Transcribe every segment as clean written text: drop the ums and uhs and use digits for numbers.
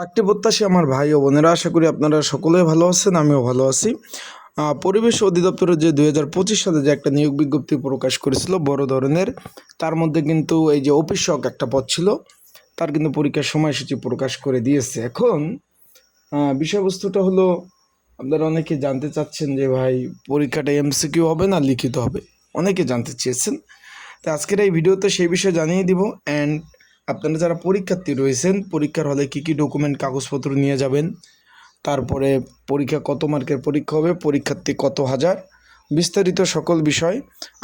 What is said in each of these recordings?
চাকরি প্রত্যাশী আমার ভাই ও বোনেরা, আশা করি আপনারা সকলেই ভালো আছেন, আমিও ভালো আছি। পরিবেশ অধিদপ্তরের যে 2025 সালে যে একটা নিয়োগ বিজ্ঞপ্তি প্রকাশ করেছিল বড় ধরনের, তার মধ্যে কিন্তু এই যে অফিস সহক একটা পদ ছিল, তার কিন্তু পরীক্ষার সময়সূচি প্রকাশ করে দিয়েছে। এখন বিষয়বস্তুটা হলো, আপনারা অনেকে জানতে চাচ্ছেন যে ভাই পরীক্ষাটা এমসিকিউ হবে না লিখিত হবে, অনেকে জানতে চেয়েছেন। তো আজকের এই ভিডিওতে সেই বিষয়ে জানিয়ে দিব। অ্যান্ড আপনারা যারা পরীক্ষার্থী রয়েছেন, পরীক্ষার হলে কী কী ডকুমেন্ট কাগজপত্র নিয়ে যাবেন, তারপরে পরীক্ষা কত মার্কের পরীক্ষা হবে, পরীক্ষার্থী কত হাজার, বিস্তারিত সকল বিষয়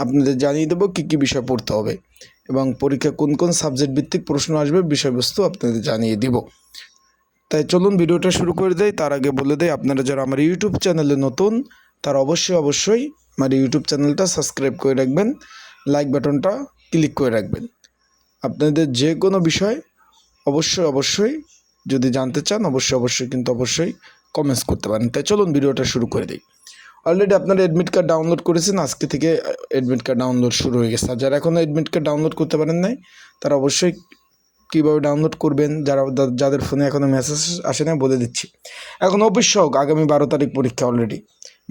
আপনাদের জানিয়ে দেবো, কী কী বিষয় পড়তে হবে এবং পরীক্ষা কোন কোন সাবজেক্ট ভিত্তিক প্রশ্ন আসবে, বিষয়বস্তু আপনাদের জানিয়ে দিব। তাই চলুন ভিডিওটা শুরু করে দেয়। তার আগে বলে দেয়, আপনারা যারা আমার ইউটিউব চ্যানেলে নতুন, তারা অবশ্যই আমার ইউটিউব চ্যানেলটা সাবস্ক্রাইব করে রাখবেন, লাইক বাটনটা ক্লিক করে রাখবেন। আপনাদের যে কোনো বিষয় অবশ্যই যদি জানতে চান অবশ্যই কমেন্টস করতে পারেন। তাই চলুন ভিডিওটা শুরু করে দিই। অলরেডি আপনারা অ্যাডমিট কার্ড ডাউনলোড করেছেন, আজকে থেকে অ্যাডমিট কার্ড ডাউনলোড শুরু হয়ে গেছে। আর যারা এখনও অ্যাডমিট কার্ড ডাউনলোড করতে পারেন নাই, তারা অবশ্যই কীভাবে ডাউনলোড করবেন, যাদের ফোনে এখনও মেসেজ আসে না বলে দিচ্ছি। এখন অবশ্যই হোক, আগামী 12 তারিখ পরীক্ষা। অলরেডি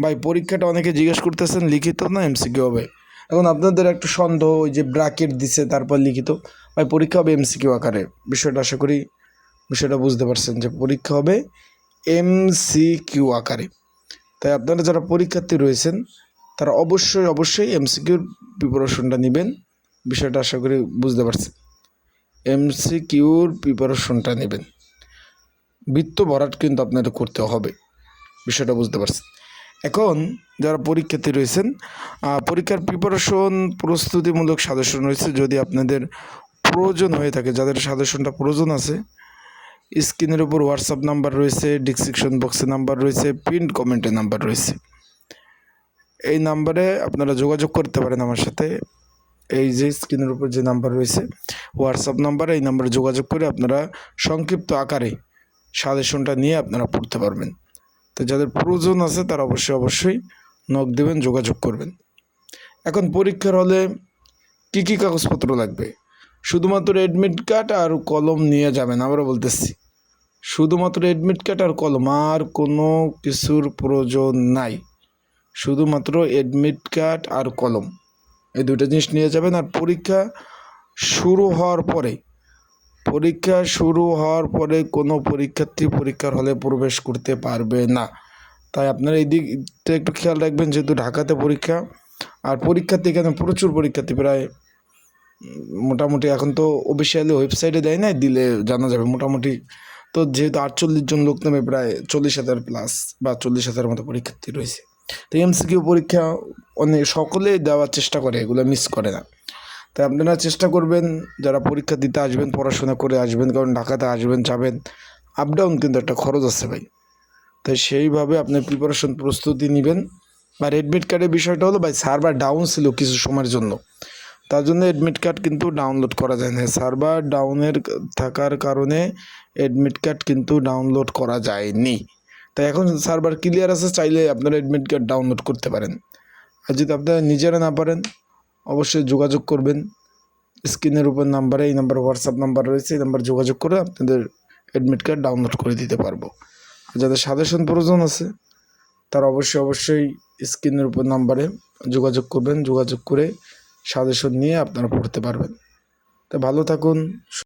ভাই পরীক্ষাটা অনেকে জিজ্ঞেস করতেছেন লিখিত না এমসিকিউ হবে। এখন আপনাদের একটু সন্দেহ, ওই যে ব্র্যাকেট দিছে তারপর লিখিত, ভাই পরীক্ষা হবে এমসিকিউ আকারে। আশা করি বিষয়টা বুঝতে পারছেন যে পরীক্ষা হবে এমসিকিউ আকারে। তাই আপনারা যারা পরীক্ষার্থী রয়েছেন, তারা অবশ্যই এমসিকিউর প্রিপারেশনটা নেবেন। বিষয়টা আশা করি বুঝতে পারছেন। এমসিকিউর প্রিপারেশনটা নেবেন, বৃত্ত ভরাট কিন্তু আপনাদের করতে হবে, বিষয়টা বুঝতে পারছেন। এখন যারা পরীক্ষার্থী রয়েছেন, পরীক্ষার প্রিপারেশন প্রস্তুতিমূলক সাজেশন রয়েছে। যদি আপনাদের প্রয়োজন হয়ে থাকে, যাদের সাজেশনটা প্রয়োজন আছে, স্ক্রিনের উপর হোয়াটসঅ্যাপ নাম্বার রয়েছে, ডিসক্রিপশন বক্সে নাম্বার রয়েছে, পিন কমেন্টে নাম্বার রয়েছে। এই নাম্বারে আপনারা যোগাযোগ করতে পারেন আমার সাথে। এই যে স্ক্রিনের উপর যে নাম্বার রয়েছে হোয়াটসঅ্যাপ নাম্বার, এই নাম্বারে যোগাযোগ করে আপনারা সংক্ষিপ্ত আকারে সাজেশনটা নিয়ে আপনারা পড়তে পারবেন। তো যাদের প্রয়োজন আছে তারা অবশ্যই নক দেবেন, যোগাযোগ করবেন। এখন পরীক্ষার হলে কী কী কাগজপত্র লাগবে? শুধুমাত্র অ্যাডমিট কার্ড আর কলম নিয়ে যাবেন। আবারও বলতেছি, শুধুমাত্র অ্যাডমিট কার্ড আর কলম, আর কোনো কিছুর প্রয়োজন নাই। শুধুমাত্র অ্যাডমিট কার্ড আর কলম, এই দুটো জিনিস নিয়ে যাবেন। আর পরীক্ষা শুরু হওয়ার পরে কোনো পরীক্ষার্থী পরীক্ষার হলে প্রবেশ করতে পারবে না। তাই আপনারা এই দিকটা একটু খেয়াল রাখবেন, যেহেতু ঢাকাতে পরীক্ষা। আর পরীক্ষার্থী এখানে প্রচুর পরীক্ষার্থী, প্রায় মোটামুটি এখন তো অফিসিয়ালি ওয়েবসাইটে দেয় না, দিলে জানা যাবে মোটামুটি। তো যেহেতু 48 জন লোক নামে প্রায় 40,000 প্লাস বা 40,000 মতো পরীক্ষার্থী রয়েছে। তো এমসিকিউ পরীক্ষা সকলেই দেওয়ার চেষ্টা করে, এগুলো মিস করে না। তাই আপনারা চেষ্টা করবেন, যারা পরীক্ষা দিতে আসবেন পড়াশোনা করে আসবেন, কারণ ঢাকাতে আসবেন যাবেন, আপ ডাউন কিন্তু একটা খরচ আছে ভাই। তাই সেইভাবে আপনি প্রস্তুতি নেবেন। আর অ্যাডমিট কার্ডের বিষয়টা হলো, ভাই সার্ভার ডাউন ছিল কিছু সময়ের জন্য, তার জন্য অ্যাডমিট কার্ড কিন্তু ডাউনলোড করা যায় না। সার্ভার ডাউনের থাকার কারণে অ্যাডমিট কার্ড কিন্তু ডাউনলোড করা যায়নি। তাই এখন সার্ভার ক্লিয়ার আছে, চাইলে আপনারা অ্যাডমিট কার্ড ডাউনলোড করতে পারেন। আর যদি আপনারা নিজেরা না পারেন, অবশ্যই যোগাযোগ করবেন স্ক্রিনের উপর নাম্বারে। এই নাম্বার হোয়াটসঅ্যাপ নাম্বার রয়েছে, এই নাম্বার যোগাযোগ করে আপনাদের অ্যাডমিট কার্ড ডাউনলোড করে দিতে পারবো। আর যাদের সাজেশন প্রয়োজন আছে, তারা অবশ্যই স্ক্রিনের উপর নাম্বারে যোগাযোগ করবেন, যোগাযোগ করে সাজেশন নিয়ে আপনারা পড়তে পারবেন। তো ভালো থাকুন।